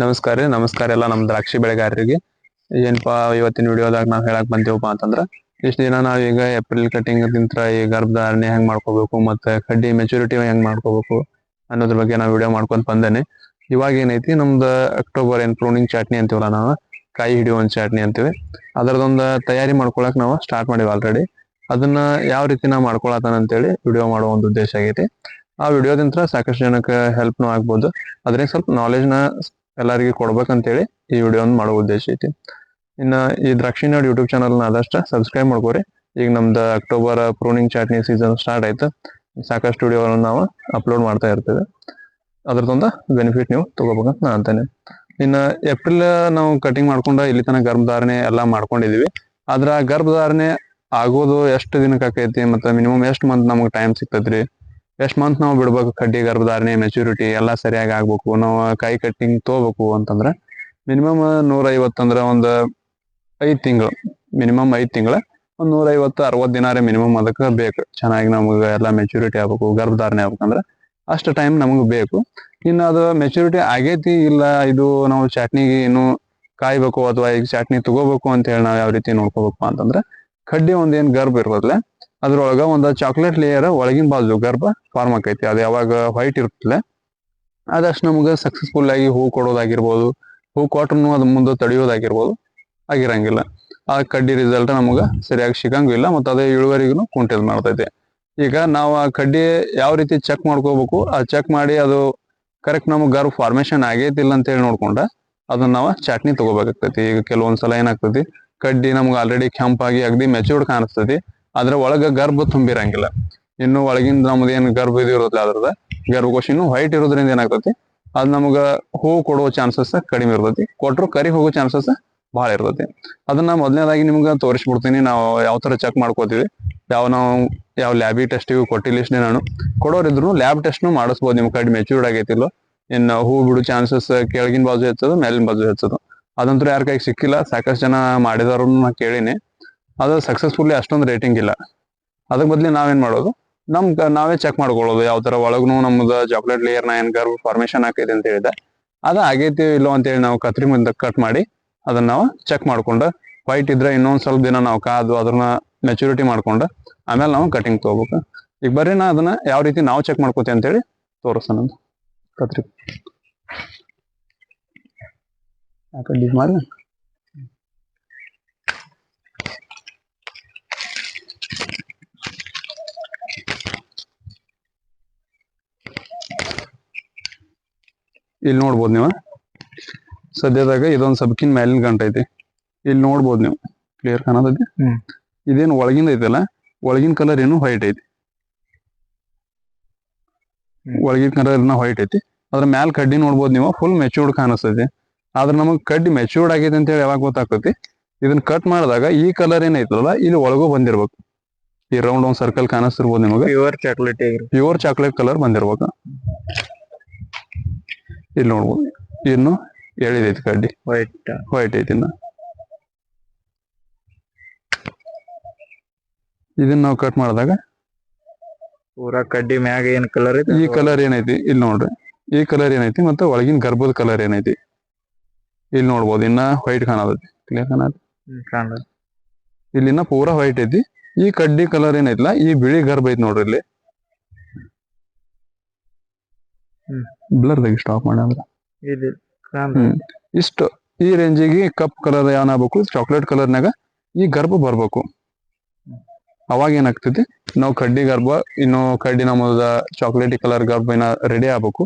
ನಮಸ್ಕಾರ ಎಲ್ಲ ನಮ್ಮ ದ್ರಾಕ್ಷಿ ಬೆಳೆಗಾರರಿಗೆ. ಏನಪ್ಪಾ ಇವತ್ತಿನ ವಿಡಿಯೋದಾಗ ನಾವು ಹೇಳಕ್ ಬಂದೇವಪ್ಪ ಅಂತಂದ್ರ, ಇಷ್ಟ ದಿನ ನಾವೀಗ ಏಪ್ರಿಲ್ ಕಟಿಂಗ್ ನಿಂತ್ರ ಈ ಗರ್ಭಧಾರಣೆ ಹೆಂಗ್ ಮಾಡ್ಕೋಬೇಕು ಮತ್ತೆ ಕಡ್ಡಿ ಮೆಚುರಿಟಿ ಹೆಂಗ್ ಮಾಡ್ಕೋಬೇಕು ಅನ್ನೋದ್ರ ಬಗ್ಗೆ ನಾವು ವಿಡಿಯೋ ಮಾಡ್ಕೊಂಡ್ ಬಂದೇನೆ. ಇವಾಗ ಏನೈತಿ ನಮ್ದು ಅಕ್ಟೋಬರ್ ಪ್ರೂನಿಂಗ್ ಚಾಟ್ನಿ ಅಂತೀವಲ್ಲ ನಾವು, ಕಾಯಿ ಹಿಡಿಯುವಂತ ಚಾಟ್ನಿ ಅಂತೀವಿ. ಅದರದೊಂದು ತಯಾರಿ ಮಾಡ್ಕೊಳಕ್ ನಾವು ಸ್ಟಾರ್ಟ್ ಮಾಡಿವಿ ಆಲ್ರೆಡಿ. ಅದನ್ನ ಯಾವ ರೀತಿ ನಾವು ಮಾಡ್ಕೊಳತಾನ ಅಂತೇಳಿ ವಿಡಿಯೋ ಮಾಡೋ ಒಂದು ಉದ್ದೇಶ ಆಗೈತಿ. ಆ ವಿಡಿಯೋದಿಂದ ಸಾಕಷ್ಟು ಜನಕ್ಕೆ ಹೆಲ್ಪ್ನು ಆಗ್ಬೋದು, ಅದ್ರಿಂದ ಸ್ವಲ್ಪ ನಾಲೆಜ್ನ ಎಲ್ಲರಿಗೆ ಕೊಡ್ಬೇಕಂತೇಳಿ ಈ ವಿಡಿಯೋ ಮಾಡೋ ಉದ್ದೇಶ ಐತಿ. ಇನ್ನ ಈ ದ್ರಾಕ್ಷಿ ನಾಡ್ ಯೂಟ್ಯೂಬ್ ಚಾನಲ್ ಆದಷ್ಟ ಸಬ್ಸ್ಕ್ರೈಬ್ ಮಾಡ್ಕೋರಿ. ಈಗ ನಮ್ದು ಅಕ್ಟೋಬರ್ ಪ್ರೂನಿಂಗ್ ಚಾಟ್ನಿ ಸೀಸನ್ ಸ್ಟಾರ್ಟ್ ಆಯ್ತು. ಸಾಕಷ್ಟು ವಿಡಿಯೋಗಳನ್ನ ನಾವು ಅಪ್ಲೋಡ್ ಮಾಡ್ತಾ ಇರ್ತೇವೆ. ಅದ್ರದೊಂದು ಬೆನಿಫಿಟ್ ನೀವು ತಗೋಬೇಕಂತ ನಾ ಅಂತೇನೆ. ಇನ್ನು ಏಪ್ರಿಲ್ ನಾವು ಕಟಿಂಗ್ ಮಾಡ್ಕೊಂಡ ಇಲ್ಲಿ ತನಕ ಗರ್ಭಧಾರಣೆ ಎಲ್ಲ ಮಾಡ್ಕೊಂಡಿದೀವಿ. ಆದ್ರ ಗರ್ಭಧಾರಣೆ ಆಗೋದು ಎಷ್ಟು ದಿನಕ್ಕೆ ಆಕೈತಿ ಮತ್ತೆ ಮಿನಿಮಮ್ ಎಷ್ಟು ಮಂತ್ ನಮ್ಗೆ ಟೈಮ್ ಸಿಗ್ತೈತ್ರಿ, ಎಷ್ಟು ಮಂತ್ ನಾವು ಬಿಡ್ಬೇಕು ಕಡ್ಡಿ ಗರ್ಭಧಾರಣೆ ಮೆಚುರಿಟಿ ಎಲ್ಲ ಸರಿಯಾಗಿ ಆಗ್ಬೇಕು, ನಾವು ಕಾಯಿ ಕಟ್ಟಿಂಗ್ ತಗೋಬೇಕು ಅಂತಂದ್ರೆ ಮಿನಿಮಮ್ 150 ಅಂದ್ರೆ ಒಂದು 5 ತಿಂಗಳು, ಮಿನಿಮಮ್ 5 ತಿಂಗಳ ಒಂದು 150-60 ದಿನಾರೇ ಮಿನಿಮಮ್ ಅದಕ್ಕೆ ಬೇಕು. ಚೆನ್ನಾಗಿ ನಮ್ಗೆ ಎಲ್ಲ ಮೆಚುರಿಟಿ ಆಗ್ಬೇಕು, ಗರ್ಭಧಾರಣೆ ಆಗ್ಬೇಕಂದ್ರೆ ಅಷ್ಟು ಟೈಮ್ ನಮ್ಗೆ ಬೇಕು. ಇನ್ನು ಅದು ಮೆಚುರಿಟಿ ಆಗೈತಿ ಇಲ್ಲ ಇದು ನಾವು ಚಾಟ್ನಿಗೆ ಇನ್ನು ಕಾಯ್ಬೇಕು ಅಥವಾ ಈಗ ಚಾಟ್ನಿ ತಗೋಬೇಕು ಅಂತ ಹೇಳಿ ನಾವು ಯಾವ ರೀತಿ ನೋಡ್ಕೋಬೇಕು ಅಂತಂದ್ರೆ, ಕಡ್ಡಿ ಒಂದೇನ್ ಗರ್ಭ ಇರೋದಿಲ್ಲ ಅದ್ರೊಳಗ ಒಂದು ಚಾಕ್ಲೇಟ್ ಲೇಯರ್ ಒಳಗಿನ ಬಾಜು ಗರ್ಭ ಫಾರ್ಮ್ ಆಕೈತಿ. ಅದು ಯಾವಾಗ ವೈಟ್ ಇರ್ತಲ್ಲ ಅದಷ್ಟು ನಮ್ಗೆ ಸಕ್ಸಸ್ಫುಲ್ ಆಗಿ ಹೂ ಕೊಡೋದಾಗಿರ್ಬೋದು, ಹೂ ಕೊಟ್ರು ಅದ್ ಮುಂದೆ ತಡೆಯೋದಾಗಿರ್ಬೋದು ಆಗಿರಂಗಿಲ್ಲ. ಆ ಕಡ್ಡಿ ರಿಸಲ್ಟ್ ನಮ್ಗೆ ಸರಿಯಾಗಿ ಸಿಗಂಗಿಲ್ಲ ಮತ್ತೆ ಅದೇ ಇಳುವರಿಗೂ ಕುಂಠಿತ ಮಾಡ್ತೈತೆ. ಈಗ ನಾವು ಆ ಕಡ್ಡಿ ಯಾವ ರೀತಿ ಚೆಕ್ ಮಾಡ್ಕೋಬೇಕು, ಆ ಚೆಕ್ ಮಾಡಿ ಅದು ಕರೆಕ್ಟ್ ನಮ್ಗೆ ಗರ್ಭ ಫಾರ್ಮೇಶನ್ ಆಗೈತಿಲ್ಲ ಅಂತ ಹೇಳಿ ನೋಡ್ಕೊಂಡ ಅದನ್ನ ನಾವು ಚಾಟ್ನಿ ತಗೋಬೇಕಾಗ್ತೈತಿ. ಈಗ ಕೆಲವೊಂದ್ಸಲ ಏನಾಗ್ತೈತಿ, ಕಡ್ಡಿ ನಮ್ಗೆ ಆಲ್ರೆಡಿ ಕೆಂಪಾಗಿ ಅಗದಿ ಮೆಚೂರ್ಡ್ ಕಾಣಿಸ್ತೈತಿ, ಅದ್ರ ಒಳಗ ಗರ್ಭ ತುಂಬಿರಂಗಿಲ್ಲ. ಇನ್ನು ಒಳಗಿಂದ ನಮ್ದು ಏನ್ ಗರ್ಭ ಇದಿರೋದಿಲ್ಲ, ಅದ್ರದ ಗರ್ಭಕೋಶ ಇನ್ನು ವೈಟ್ ಇರೋದ್ರಿಂದ ಏನಾಗ್ತೈತಿ, ಅದ್ ನಮ್ಗ ಹೂ ಕೊಡುವ ಚಾನ್ಸಸ್ ಕಡಿಮೆ ಇರ್ತೈತಿ, ಕೊಟ್ರು ಕರಿ ಹೋಗೋ ಚಾನ್ಸಸ್ ಬಹಳ ಇರ್ತೈತಿ. ಅದನ್ನ ಮೊದಲನೇದಾಗಿ ನಿಮ್ಗೆ ತೋರಿಸ್ಬಿಡ್ತೀನಿ ನಾವು ಯಾವ ತರ ಚೆಕ್ ಮಾಡ್ಕೋತೀವಿ. ಯಾವ ಲ್ಯಾಬಿ ಟೆಸ್ಟಿಗೂ ಕೊಟ್ಟಿಲ್ಲ ಇಷ್ಟೇ ನಾನು. ಕೊಡೋರಿದ್ರು ಲ್ಯಾಬ್ ಟೆಸ್ಟ್ನು ಮಾಡಿಸ್ಬೋದು. ನಿಮ್ ಕಡ್ಡಿ ಮೆಚೂರ್ಡ್ ಆಗೈತಿಲ್ಲ, ಇನ್ನು ಹೂ ಬಿಡು ಚಾನ್ಸಸ್ ಕೆಳಗಿನ ಬಾಜು ಹೆಚ್ಚೋದು ಮೇಲಿನ ಬಾಜು ಹೆಚ್ಚೋದು ಅದಂತೂ ಯಾರ ಕೈಗೆ ಸಿಕ್ಕಿಲ್ಲ. ಸಾಕಷ್ಟು ಜನ ಮಾಡಿದವ್ರನ್ನ ಕೇಳಿನಿ, ಅದು ಸಕ್ಸಸ್ಫುಲ್ಲಿ ಅಷ್ಟೊಂದು ರೇಟಿಂಗ್ ಇಲ್ಲ. ಅದಕ್ಕೆ ಬದ್ಲಿ ನಾವೇನ್ ಮಾಡೋದು, ನಾವೇ ಚೆಕ್ ಮಾಡ್ಕೊಳ್ಳೋದು ಯಾವ ತರ ಒಳಗೂ ನಮ್ದು ಚಾಕ್ಲೇಟ್ ಲೇಯರ್ ಏನ್ ಗರ್ಭ ಫಾರ್ಮೇಶನ್ ಆಕೈತಿ ಅಂತ ಹೇಳಿದೆ ಅದು ಆಗೈತಿ ಇಲ್ಲೋ ಅಂತೇಳಿ ನಾವು ಕತ್ರಿ ಮುಂದೆ ಕಟ್ ಮಾಡಿ ಅದನ್ನ ನಾವು ಚೆಕ್ ಮಾಡ್ಕೊಂಡು, ವೈಟ್ ಇದ್ರೆ ಇನ್ನೊಂದ್ ಸ್ವಲ್ಪ ದಿನ ನಾವು ಕಾದು ಅದನ್ನ ಮೆಚುರಿಟಿ ಮಾಡ್ಕೊಂಡು ಆಮೇಲೆ ನಾವು ಕಟಿಂಗ್ ತಗೋಬೇಕು. ಈಗ ಬರ್ರಿ ನಾ ಅದನ್ನ ಯಾವ ರೀತಿ ನಾವು ಚೆಕ್ ಮಾಡ್ಕೋತೀವಿ ಅಂತೇಳಿ ತೋರಿಸ್ತಾನ. ಕತ್ರಿ ಮಾಡಿ ಇಲ್ಲಿ ನೋಡ್ಬೋದು ನೀವು. ಸದ್ಯದಾಗ ಇದೊಂದು ಸಬ್ಕಿನ್ ಮೇಲಿನ ಗಂಟ ಐತಿ, ಇಲ್ಲಿ ನೋಡ್ಬೋದು ನೀವು ಕ್ಲಿಯರ್ ಕಾಣತೈತಿ. ಇದೇನು ಒಳಗಿಂದ ಐತಲ್ಲ, ಒಳಗಿನ ಕಲರ್ ಏನು ವೈಟ್ ಐತಿ, ಒಳಗಿನ ಕಲರ್ ವೈಟ್ ಐತಿ. ಅದ್ರ ಮ್ಯಾಲ ಕಡ್ಡಿ ನೋಡ್ಬೋದು ನೀವು, ಫುಲ್ ಮೆಚೂರ್ಡ್ ಕಾಣಿಸ್ತೈತಿ. ಆದ್ರೆ ನಮಗ್ ಕಡ್ಡಿ ಮೆಚೂರ್ಡ್ ಆಗೈತಿ ಅಂತ ಹೇಳಿ ಯಾವಾಗ ಗೊತ್ತಾಗ್ತೈತಿ, ಇದನ್ನ ಕಟ್ ಮಾಡಿದಾಗ ಈ ಕಲರ್ ಏನೈತಲ್ಲ ಇಲ್ಲಿ ಒಳಗೂ ಬಂದಿರ್ಬೇಕು. ಈ ರೌಂಡ್ ಒಂದ್ ಸರ್ಕಲ್ ಕಾಣಿಸ್ತಿರ್ಬೋದು ನಿಮಗೆ, ಪ್ಯೂರ್ ಚಾಕ್ಲೇಟ್ ಕಲರ್ ಬಂದಿರ್ಬೇಕು. ಇಲ್ಲಿ ನೋಡ್ಬೋದು ಇನ್ನು ಎಳಿದೈತಿ ಕಡ್ಡಿ ವೈಟ್ ಐತಿ. ಇದನ್ನ ನಾವು ಕಟ್ ಮಾಡಿದಾಗ ಪೂರಾ ಕಡ್ಡಿ ಮ್ಯಾಗ ಏನ್ ಕಲರ್ ಐತಿ, ಈ ಕಲರ್ ಏನೈತಿ ಇಲ್ಲಿ ನೋಡ್ರಿ, ಈ ಕಲರ್ ಏನೈತಿ ಮತ್ತೆ ಒಳಗಿನ ಗರ್ಭದ ಕಲರ್ ಏನೈತಿ ಇಲ್ಲಿ ನೋಡ್ಬೋದು. ಇನ್ನ ವೈಟ್ ಕಾಣತೈತಿ, ಕ್ಲಿಯರ್ ಕಾಣತೈತಿ. ಇಲ್ಲಿನ ಪೂರಾ ವೈಟ್ ಐತಿ. ಈ ಕಡ್ಡಿ ಕಲರ್ ಏನೈತಿಲ್ಲ ಈ ಬಿಳಿ ಗರ್ಭ ಐತಿ ನೋಡ್ರಿ ಇಲ್ಲಿ. ಬ್ಲರ್ದಾಗ ಸ್ಟಾಪ್ ಮಾಡಿ ಅಂದ್ರೆ ಇಷ್ಟು ಈ ರೇಂಜಿಗೆ ಕಪ್ ಕಲರ್ ಏನಾಗಬೇಕು, ಚಾಕ್ಲೇಟ್ ಕಲರ್ನಾಗ ಈ ಗರ್ಭ ಬರ್ಬೇಕು. ಅವಾಗ ಏನಾಗ್ತೈತಿ, ನಾವು ಕಡ್ಡಿ ಗರ್ಭ ಇನ್ನು ಕಡ್ಡಿ ನಮ್ಮದ ಚಾಕ್ಲೇಟಿ ಕಲರ್ ಗರ್ಭ ಇನ್ನ ರೆಡಿ ಆಗ್ಬೇಕು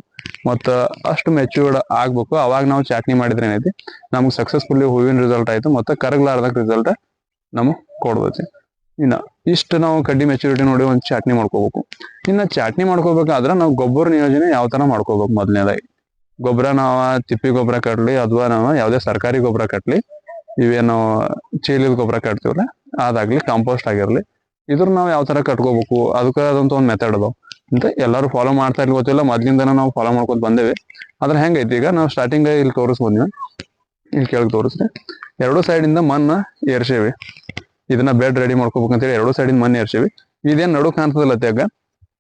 ಮತ್ತ ಅಷ್ಟು ಮೆಚೂರ್ಡ್ ಆಗ್ಬೇಕು. ಅವಾಗ ನಾವು ಚಾಟ್ನಿ ಮಾಡಿದ್ರೆ ಏನೈತಿ ನಮ್ಗೆ ಸಕ್ಸಸ್ಫುಲ್ಲಿ ಹೂವಿನ ರಿಸಲ್ಟ್ ಆಯ್ತು ಮತ್ತೆ ಕರಗ್ಲಾರ್ದಾಗ ರಿಸಲ್ಟ್ ನಮಗ್ ಕೊಡ್ತೈತಿ. ಇನ್ನ ಇಷ್ಟು ನಾವು ಕಡ್ಡಿ ಮೆಚುರಿಟಿ ನೋಡಿ ಒಂದು ಚಾಟ್ನಿ ಮಾಡ್ಕೋಬೇಕು. ಇನ್ನ ಚಾಟ್ನಿ ಮಾಡ್ಕೋಬೇಕಾದ್ರೆ ನಾವು ಗೊಬ್ಬರ ನಿಯೋಜನೆ ಯಾವ ತರ ಮಾಡ್ಕೋಬೇಕು, ಮೊದಲನೇದಾಗಿ ಗೊಬ್ಬರ ನಾವು ತಿಪ್ಪಿ ಗೊಬ್ಬರ ಕಟ್ಲಿ ಅಥವಾ ನಾವು ಯಾವ್ದೇ ಸರ್ಕಾರಿ ಗೊಬ್ಬರ ಕಟ್ಲಿ, ಇವೇನು ಚೀಲದ ಗೊಬ್ಬರ ಕಟ್ತೀವಲ್ಲ ಅದಾಗ್ಲಿ, ಕಾಂಪೋಸ್ಟ್ ಆಗಿರ್ಲಿ, ಇದ್ರ ನಾವು ಯಾವ ತರ ಕಟ್ಕೋಬೇಕು ಅದಕ್ಕೆ ಅದಂತ ಒಂದು ಮೆಥಡ್ ಅದಾವ ಅಂತ ಎಲ್ಲರೂ ಫಾಲೋ ಮಾಡ್ತಾ ಇರ್ಲಿ ಗೊತ್ತಿಲ್ಲ, ಮೊದ್ಲಿಂದನ ನಾವು ಫಾಲೋ ಮಾಡ್ಕೊತ ಬಂದೇವಿ. ಅದ್ರ ಹೆಂಗೈತಿ ಈಗ ನಾವು ಸ್ಟಾರ್ಟಿಂಗ್ ಇಲ್ಲಿ ತೋರಿಸ್ಬೋದು ನೀವು, ಇಲ್ಲಿ ಕೆಳಗೆ ತೋರಿಸ್ರಿ. ಎರಡು ಸೈಡಿಂದ ಮಣ್ಣು ಏರ್ಸೇವಿ, ಇದನ್ನ ಬೆಡ್ ರೆಡಿ ಮಾಡ್ಕೋಬೇಕಂತೇಳಿ ಎರಡು ಸೈಡಿಂದ ಮಣ್ಣು ಏರ್ಸೇವಿ. ಇದೇನ್ ನಡು ಕಾಣ್ತದಲ್ಲ ತ್ಯಾಗ,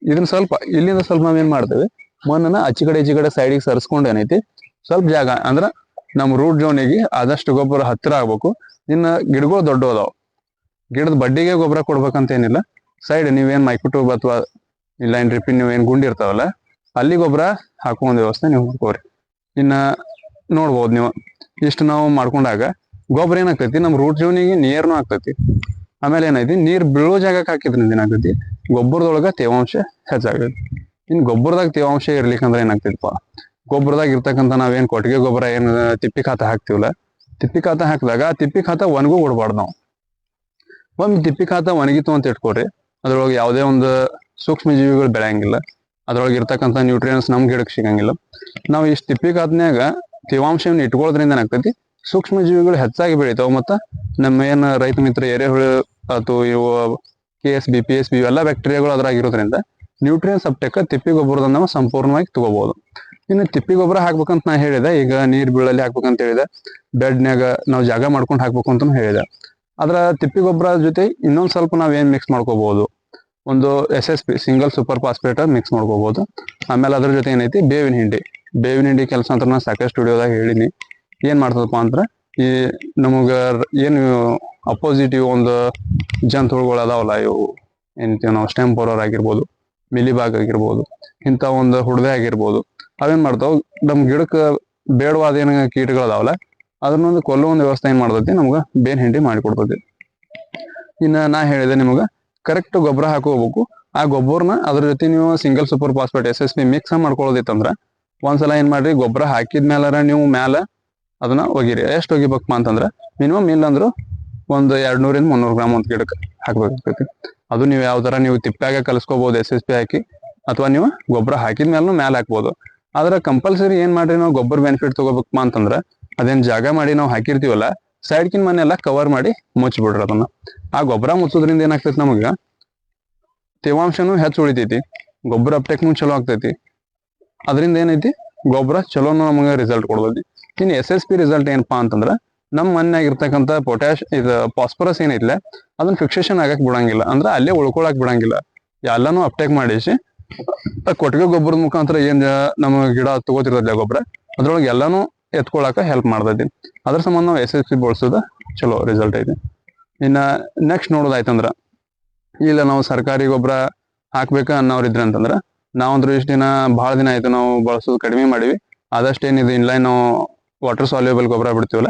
ಇದನ್ನ ಸ್ವಲ್ಪ ಇಲ್ಲಿಂದ ಸ್ವಲ್ಪ ನಾವೇನ್ ಮಾಡ್ತೇವೆ, ಮಣ್ಣನ್ನ ಆಚೆ ಕಡೆ ಈಚೆ ಕಡೆ ಸೈಡಿಗೆ ಸರಿಸ್ಕೊಂಡು ಏನೈತಿ ಸ್ವಲ್ಪ ಜಾಗ ಅಂದ್ರ ನಮ್ ರೂಟ್ ಜೋನಿಗೆ ಆದಷ್ಟು ಗೊಬ್ಬರ ಹತ್ತಿರ ಆಗ್ಬೇಕು. ಇನ್ನ ಗಿಡಗಳು ದೊಡ್ಡ ಅದಾವ, ಗಿಡದ ಬಡ್ಡಿಗೆ ಗೊಬ್ಬರ ಕೊಡ್ಬೇಕಂತ ಏನಿಲ್ಲ. ಸೈಡ್ ನೀವೇನ್ ಮೈಕ್ರೋಟ್ಯೂಬ್ ಅಥವಾ ಇಲ್ಲ ಏನ್ ಡ್ರಿಪ್ಪಿನ ನೀವೇನ್ ಗುಂಡಿ ಇರ್ತಾವಲ್ಲ ಅಲ್ಲಿ ಗೊಬ್ಬರ ಹಾಕುವಂತ ವ್ಯವಸ್ಥೆ ನೀವು ಮಾಡ್ಕೋರಿ. ಇನ್ನ ನೋಡ್ಬೋದು ನೀವು ಇಷ್ಟು ನಾವು ಮಾಡ್ಕೊಂಡಾಗ ಗೊಬ್ಬರ ಏನಾಗ್ತೈತಿ ನಮ್ ರೂಟ್ ಜೋನಿಗೆ ನೀರ್ನು ಆಗ್ತೈತಿ. ಆಮೇಲೆ ಏನೈತಿ ನೀರ್ ಬೀಳೋ ಜಾಗಕ್ಕೆ ಹಾಕಿದ್ರಿಂದ ಏನಾಗ್ತೈತಿ ಗೊಬ್ಬರದೊಳಗ ತೇವಾಂಶ ಹೆಚ್ಚಾಗೈತಿ. ಇನ್ ಗೊಬ್ಬರದಾಗ ತೇವಾಂಶ ಇರ್ಲಿಕ್ಕಂದ್ರ ಏನಾಗ್ತೈತಿಪ್ಪ, ಗೊಬ್ಬರದಾಗ ಇರ್ತಕ್ಕಂಥ ನಾವೇನ್ ಕೊಟ್ಟಿಗೆ ಗೊಬ್ಬರ ಏನ್ ತಿಪ್ಪಿ ಖಾತ ಹಾಕ್ತಿವಲ್ಲ, ತಿಪ್ಪಿ ಖಾತ ಹಾಕಿದಾಗ ಆ ತಿಪ್ಪಿ ಖಾತ ಒಣಗೂ ಕೊಡ್ಬಾರ್ದು ನಾವು. ಒಮ್ಮೆ ತಿಪ್ಪಿ ಖಾತ ಒಣಗಿತು ಅಂತ ಇಟ್ಕೊರಿ, ಅದ್ರೊಳಗೆ ಯಾವುದೇ ಒಂದು ಸೂಕ್ಷ್ಮ ಜೀವಿಗಳು ಬೆಳೆಯಂಗಿಲ್ಲ, ಅದ್ರೊಳಗೆ ಇರ್ತಕ್ಕಂಥ ನ್ಯೂಟ್ರಿಯನ್ಸ್ ನಮ್ ಗಿಡಕ್ಕೆ ಸಿಗಂಗಿಲ್ಲ. ನಾವು ಇಷ್ಟು ತಿಪ್ಪಿ ಖಾತ್ನ್ಯಾಗ ತೇವಾಂಶವನ್ನು ಇಟ್ಕೊಳ್ಳೋದ್ರಿಂದ ಏನಾಗ್ತೈತಿ ಸೂಕ್ಷ್ಮ ಜೀವಿಗಳು ಹೆಚ್ಚಾಗಿ ಬೆಳಿತಾವ. ಮತ್ತ ನಮ್ಮ ಏನ್ ರೈತ ಮಿತ್ರ ಎರೆಹುಳು ಅಥವಾ ಇವು KSB PSB ಇವೆಲ್ಲ ಬ್ಯಾಕ್ಟೀರಿಯಾಗಳು ಅದ್ರಾಗ ಇರೋದ್ರಿಂದ ನ್ಯೂಟ್ರಿಯನ್ಸ್ ಅಪ್ಟೇಕ್ ತಿಪ್ಪಿ ಗೊಬ್ಬರದ ನಾವು ಸಂಪೂರ್ಣವಾಗಿ ತಗೋಬಹುದು. ಇನ್ನು ತಿಪ್ಪಿ ಗೊಬ್ಬರ ಹಾಕ್ಬೇಕಂತ ನಾ ಹೇಳಿದೆ, ಈಗ ನೀರ್ ಬೀಳಲ್ಲಿ ಹಾಕ್ಬೇಕಂತ ಹೇಳಿದೆ, ಬೆಡ್ನ್ಯಾಗ ನಾವು ಜಾಗ ಮಾಡ್ಕೊಂಡು ಹಾಕ್ಬೇಕು ಅಂತ ಹೇಳಿದೆ. ಅದ್ರ ತಿಪ್ಪಿ ಗೊಬ್ಬರ ಜೊತೆ ಇನ್ನೊಂದ್ ಸ್ವಲ್ಪ ನಾವೇನ್ ಮಿಕ್ಸ್ ಮಾಡ್ಕೋಬಹುದು, ಒಂದು SSP single super phosphate mix ಮಾಡ್ಕೋಬಹುದು. ಆಮೇಲೆ ಅದ್ರ ಜೊತೆ ಏನೈತಿ ಬೇವಿನ ಹಿಂಡಿ ಕೆಲಸ ಅಂತ ನಾ ಸಾಕಷ್ಟು ವಿಡಿಯೋದಾಗ ಹೇಳಿನಿ. ಏನ್ ಮಾಡ್ತದಪ್ಪ ಅಂದ್ರ ಈ ನಮಗ ಏನು ಅಪೋಸಿಟ್ ಒಂದು ಜಂತುಹುಳುಗಳು ಅದಾವಲ್ಲ, ಇವು ಏನಂತೀವಿ ನಾವು ಸ್ಟೆಮ್ ಬೋರರ್ ಆಗಿರ್ಬೋದು, ಮಿಲಿಬಾಗ್ ಆಗಿರ್ಬೋದು, ಇಂಥ ಒಂದು ಹುಡದೆ ಆಗಿರ್ಬೋದು, ಅವೇನ್ ಮಾಡ್ತಾವ ನಮ್ ಗಿಡಕ್ಕೆ ಬೇಡವಾದ ಏನ ಕೀಟಗಳು ಅದಾವಲ್ಲ ಅದನ್ನೊಂದು ಕೊಲ್ಲೋ ಒಂದು ವ್ಯವಸ್ಥೆ ಏನ್ ಮಾಡ್ತೈತಿ ನಮ್ಗ ಬೇವಿನ ಹಿಂಡಿ ಮಾಡಿಕೊಡ್ತೈತಿ. ಇನ್ನ ನಾ ಹೇಳಿದೆ ನಿಮಗ ಕರೆಕ್ಟ್ ಗೊಬ್ಬರ ಹಾಕೋಬೇಕು. ಆ ಗೊಬ್ಬರನ ಅದ್ರ ಜೊತೆ ನೀವು single super phosphate SSP mix ಮಾಡ್ಕೊಳ್ಳೋದಿತ್ತಂದ್ರ ಒಂದ್ಸಲ ಏನ್ ಮಾಡ್ರಿ, ಗೊಬ್ಬರ ಹಾಕಿದ್ಮೇಲಾರ ನೀವು ಮ್ಯಾಲ ಅದನ್ನ ಒಗಿರಿ. ಎಷ್ಟು ಒಗಿಬೇಕಪ್ಪ ಅಂತಂದ್ರ ಮಿನಿಮಮ್ ಇಲ್ಲ ಅಂದ್ರು ಒಂದು 200 ಇಂದ 300 ಗ್ರಾಮ್ ಒಂದ್ ಗಿಡಕ್ಕೆ ಹಾಕ್ಬೇಕಾಗ್ತೈತಿ. ಅದು ನೀವು ಯಾವ ತರ ನೀವು ತಿಪ್ಪಾಗ ಕಲಿಸ್ಕೋಬಹುದು SSP ಹಾಕಿ, ಅಥವಾ ನೀವು ಗೊಬ್ಬರ ಹಾಕಿದ್ಮೇಲೂ ಮ್ಯಾಲ ಹಾಕ್ಬೋದು. ಆದ್ರೆ ಕಂಪಲ್ಸರಿ ಏನ್ ಮಾಡ್ರಿ, ನಾವು ಗೊಬ್ಬರ ಬೆನಿಫಿಟ್ ತಗೋಬೇಕಪ್ಪ ಅಂತಂದ್ರ ಅದೇನ್ ಜಾಗ ಮಾಡಿ ನಾವು ಹಾಕಿರ್ತೀವಲ್ಲ ಸೈಡ್ಕಿನ್ ಮನೆಯೆಲ್ಲ ಕವರ್ ಮಾಡಿ ಮುಚ್ಚಿಬಿಡ್ರಿ ಅದನ್ನ. ಆ ಗೊಬ್ಬರ ಮುಚ್ಚೋದ್ರಿಂದ ಏನಾಗ್ತೈತಿ ನಮಗ ತೇವಾಂಶನೂ ಹೆಚ್ಚು ಉಳಿತೈತಿ, ಗೊಬ್ಬರ ಅಪ್ಟೇಕ್ನು ಚಲೋ ಆಗ್ತೈತಿ. ಅದರಿಂದ ಏನೈತಿ ಗೊಬ್ಬರ ಚಲೋನು ನಮಗೆ ರಿಸಲ್ಟ್ ಕೊಡ್ತೈತಿ. ಇನ್ನು SSP ರಿಸಲ್ಟ್ ಏನಪ್ಪಾ ಅಂತಂದ್ರ ನಮ್ಮ ಮನ್ಯಾಗ ಇರ್ತಕ್ಕಂಥ ಪೊಟ್ಯಾಶ್ ಇದು ಫಾಸ್ಫರಸ್ ಏನೈತಿಲ್ಲ ಅದನ್ನ ಫಿಕ್ಸೇಷನ್ ಆಗಕ್ ಬಿಡಂಗಿಲ್ಲ, ಅಂದ್ರ ಅಲ್ಲೇ ಉಳ್ಕೊಳಕ್ ಬಿಡಂಗಿಲ್ಲ. ಎಲ್ಲಾನು ಅಪ್ಟೇಕ್ ಮಾಡಿಸಿ ಕೊಟ್ಟಿಗೆ ಗೊಬ್ಬರದ ಮುಖಾಂತರ ಏನ್ ನಮ್ಮ ಗಿಡ ತಗೋತಿರೋದಿಲ್ಲ ಗೊಬ್ಬರ ಅದ್ರೊಳಗೆ ಎಲ್ಲಾನು ಎತ್ಕೊಳಕ ಹೆಲ್ಪ್ ಮಾಡ್ತೈತಿ. ಅದ್ರ ಸಂಬಂಧ ನಾವು SSP ಬಳಸೋದು ಚಲೋ ರಿಸಲ್ಟ್ ಐತಿ. ಇನ್ನ ನೆಕ್ಸ್ಟ್ ನೋಡೋದಾಯ್ತಂದ್ರ ಇಲ್ಲ ನಾವು ಸರ್ಕಾರಿ ಗೊಬ್ಬರ ಹಾಕ್ಬೇಕ ಅನ್ನೋರಿದ್ರೆ ಅಂತಂದ್ರ ನಾವಂದ್ರು ಇಷ್ಟ ದಿನ ಬಹಳ ದಿನ ಆಯ್ತು ನಾವು ಬಳಸೋದು ಕಡಿಮೆ ಮಾಡಿವಿ. ಆದಷ್ಟು ಏನಿದೆ ಇನ್ಲೈನ್ ನಾವು ವಾಟರ್ ಸಾಲ್ಯೂಬಲ್ ಗೊಬ್ಬರ ಬಿಡ್ತೀವಲ್ಲ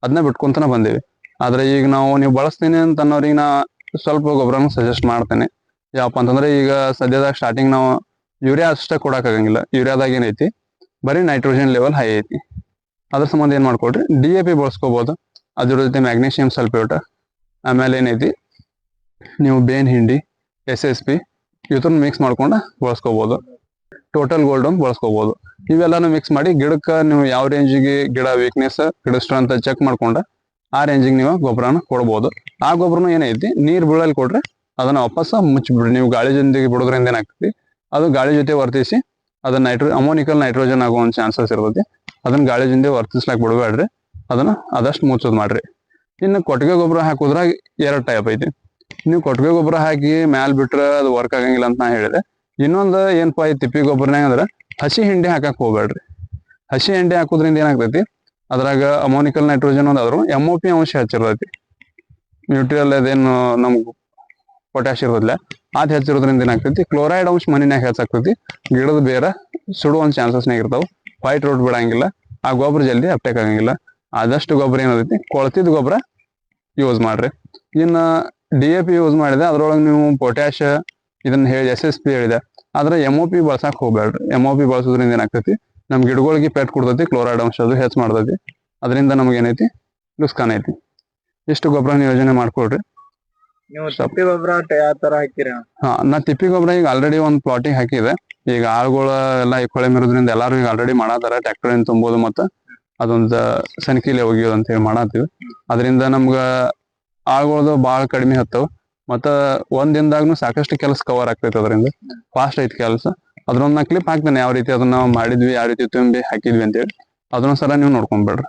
ಅದನ್ನ ಬಿಟ್ಕೊಂತನ ಬಂದೇವಿ. ಆದ್ರೆ ಈಗ ನೀವು ಬಳಸ್ತೀನಿ ಅಂತ ಅನ್ನೋರಿಗೆ ನಾ ಸ್ವಲ್ಪ ಗೊಬ್ಬರನ ಸಜೆಸ್ಟ್ ಮಾಡ್ತೇನೆ. ಯಾವಪ್ಪ ಅಂತಂದ್ರೆ ಈಗ ಸದ್ಯದಾಗ ಸ್ಟಾರ್ಟಿಂಗ್ ನಾವು ಯೂರಿಯಾ ಅಷ್ಟೇ ಕೊಡಕ್ ಆಗಂಗಿಲ್ಲ. ಯೂರಿಯಾದಾಗ ಏನೈತಿ ಬರೀ ನೈಟ್ರೋಜನ್ ಲೆವೆಲ್ ಹೈ ಐತಿ. ಅದ್ರ ಸಂಬಂಧ ಏನ್ ಮಾಡ್ಕೊಡ್ರಿ DAP ಬಳಸ್ಕೋಬಹುದು. ಅದ್ರ ಜೊತೆ ಮ್ಯಾಗ್ನೀಷಿಯಂ ಸಲ್ಫೇಟ್, ಆಮೇಲೆ ಏನೈತಿ ನೀವು ಬೇವಿನ ಹಿಂಡಿ, SSP ಇವತ್ತನ್ನ ಮಿಕ್ಸ್ ಮಾಡ್ಕೊಂಡು ಬಳಸ್ಕೋಬಹುದು. ಟೋಟಲ್ ಗೋಲ್ಡ್ ಬಳಸ್ಕೋಬಹುದು. ಇವೆಲ್ಲಾನು ಮಿಕ್ಸ್ ಮಾಡಿ ಗಿಡಕ್ಕೆ ನೀವು ಯಾವ ರೇಂಜಿಗೆ ಗಿಡ ವೀಕ್ನೆಸ್ ಗಿಡ ಸ್ಟ್ರೆಂತ್ ಚೆಕ್ ಮಾಡ್ಕೊಂಡ ಆ ರೇಂಜಿಗೆ ನೀವು ಗೊಬ್ಬರನ ಕೊಡ್ಬೋದು. ಆ ಗೊಬ್ಬರನು ಏನೈತಿ ನೀರ್ ಬೀಳಲ್ಲಿ ಕೊಟ್ರೆ ಅದನ್ನ ವಾಪಸ್ ಮುಚ್ಚಿಬಿಡ್ರಿ. ನೀವು ಗಾಳಿ ಜೊತೆಗೆ ಬಿಡೋದ್ರಿಂದ ಏನಾಗ್ತೈತಿ ಅದು ಗಾಳಿ ಜೊತೆ ವರ್ತಿಸಿ ಅದನ್ನ ಅಮೋನಿಕಲ್ ನೈಟ್ರೋಜನ್ ಆಗೋ ಒಂದು ಚಾನ್ಸಸ್ ಇರ್ತೈತಿ. ಅದನ್ನ ಗಾಳಿ ಜೊತೆ ವರ್ತಿಸ್ಲಾಕ್ ಬಿಡಬೇಡ್ರಿ, ಅದನ್ನ ಆದಷ್ಟು ಮುಚ್ಚೋದ್ ಮಾಡ್ರಿ. ಇನ್ನು ಕೊಟ್ಟಿಗೆ ಗೊಬ್ಬರ ಹಾಕೋದ್ರಾಗ 2 ಟೈಪ್ ಐತಿ. ನೀವು ಕೊಟ್ಟಿಗೆ ಗೊಬ್ಬರ ಹಾಕಿ ಮ್ಯಾಲ್ ಬಿಟ್ರೆ ಅದು ವರ್ಕ್ ಆಗಂಗಿಲ್ಲ ಅಂತ ನಾ ಹೇಳಿದೆ. ಇನ್ನೊಂದು ಏನಪ್ಪಾ ಈ ತಿಪ್ಪಿ ಗೊಬ್ಬರನಾಗ ಅಂದ್ರ ಹಸಿ ಹಿಂಡಿ ಹಾಕಕ್ ಹೋಗ್ಬೇಡ್ರಿ. ಹಸಿ ಹಿಂಡಿ ಹಾಕೋದ್ರಿಂದ ಏನಾಗ್ತೈತಿ ಅದ್ರಾಗ ಅಮೋನಿಕಲ್ ನೈಟ್ರೋಜನ್ ಒಂದಾದ್ರು MOP ಅಂಶ ಹೆಚ್ಚಿರ್ತೈತಿ. ನ್ಯೂಟ್ರಿಯಲ್ ಅದೇನು ನಮ್ಗೆ ಪೊಟ್ಯಾಶ್ ಇರೋದಿಲ್ಲ ಅದ್ ಹೆಚ್ಚಿರೋದ್ರಿಂದ ಏನಾಗ್ತೈತಿ ಕ್ಲೋರೈಡ್ ಅಂಶ ಮಣ್ಣಿನಾಗ ಹೆಚ್ಚಾಗ್ತೈತಿ. ಗಿಡದ ಬೇರ ಸುಡುವಂತ ಚಾನ್ಸಸ್ನಾಗ ಇರ್ತಾವ. ವೈಟ್ ರೋಡ್ ಬಿಡಂಗಿಲ್ಲ, ಆ ಗೊಬ್ಬರ ಜಲ್ದಿ ಅಪ್ಟೇಕ್ ಆಗಂಗಿಲ್ಲ. ಆದಷ್ಟು ಗೊಬ್ಬರ ಏನೈತಿ ಕೊಳತಿದ ಗೊಬ್ಬರ ಯೂಸ್ ಮಾಡ್ರಿ. ಇನ್ನ DAP ಯೂಸ್ ಮಾಡಿದೆ ಅದ್ರೊಳಗೆ ನೀವು ಪೊಟ್ಯಾಶ್ ಇದನ್ನ ಹೇಳಿ SSP ಹೇಳಿದೆ, ಆದ್ರೆ MOP ಬಳಸಕ್ ಹೋಗ್ಬೇಡ್ರಿ. MOP ಬಳಸೋದ್ರಿಂದ ಏನಾಗ್ತೈತಿ ನಮ್ ಗಿಡಗಳಿಗೆ ಪೆಟ್ ಕೊಡ್ತೈತಿ, ಕ್ಲೋರೈಡ್ ಅಂಶ ಅದು ಹೆಚ್ಚು ಮಾಡ್ತೈತಿ. ಅದರಿಂದ ನಮ್ಗೆ ಏನೈತಿ ನುಸ್ಕಾನ್ ಐತಿ. ಇಷ್ಟು ಗೊಬ್ಬರ ಯೋಜನೆ ಮಾಡ್ಕೊಳ್ರಿ. ನೀವು ತಿಪ್ಪಿ ಗೊಬ್ಬರ ಯಾವ ತರ ಹಾಕಿರ? ನಾ ತಿಪ್ಪಿ ಗೊಬ್ಬರ ಈಗ ಆಲ್ರೆಡಿ ಒಂದ್ ಪ್ಲಾಟಿಗೆ ಹಾಕಿದೆ. ಈಗ ಆಳುಗಳು ಎಲ್ಲ ಈ ಕೊಳೆ ಮಿರೋದ್ರಿಂದ ಎಲ್ಲಾರು ಈಗ ಆಲ್ರೆಡಿ ಮಾಡಾತಾರ. ಟ್ರ್ಯಾಕ್ಟರ್ ಏನ್ ತುಂಬೋದು ಮತ್ತ ಅದೊಂದ ಸನಿಕಿಲೆ ಒಗಿಯೋದು ಅಂತ ಹೇಳಿ ಮಾಡತ್ತೀವಿ. ಅದರಿಂದ ನಮ್ಗ ಆಳುಗಳದು ಬಾಳ ಕಡಿಮೆ ಹತ್ತವ. ಮತ್ತ ಒಂದ್ ದಿನದಾಗ್ನು ಸಾಕಷ್ಟು ಕೆಲಸ ಕವರ್ ಆಗ್ತೈತಿ. ಅದರಿಂದ ಫಾಸ್ಟ್ ಐತಿ ಕೆಲಸ. ಅದ್ರೊಂದ್ ನಾ ಕ್ಲಿಪ್ ಹಾಕ್ತೇನೆ ಯಾವ ರೀತಿ ಅದನ್ನ ನಾವು ಮಾಡಿದ್ವಿ, ಯಾವ ರೀತಿ ತುಂಬಿ ಹಾಕಿದ್ವಿ ಅಂತೇಳಿ. ಅದನ್ನೊಂದ್ಸಲ ನೀವು ನೋಡ್ಕೊಂಡ್ಬಿಡ್ರಿ.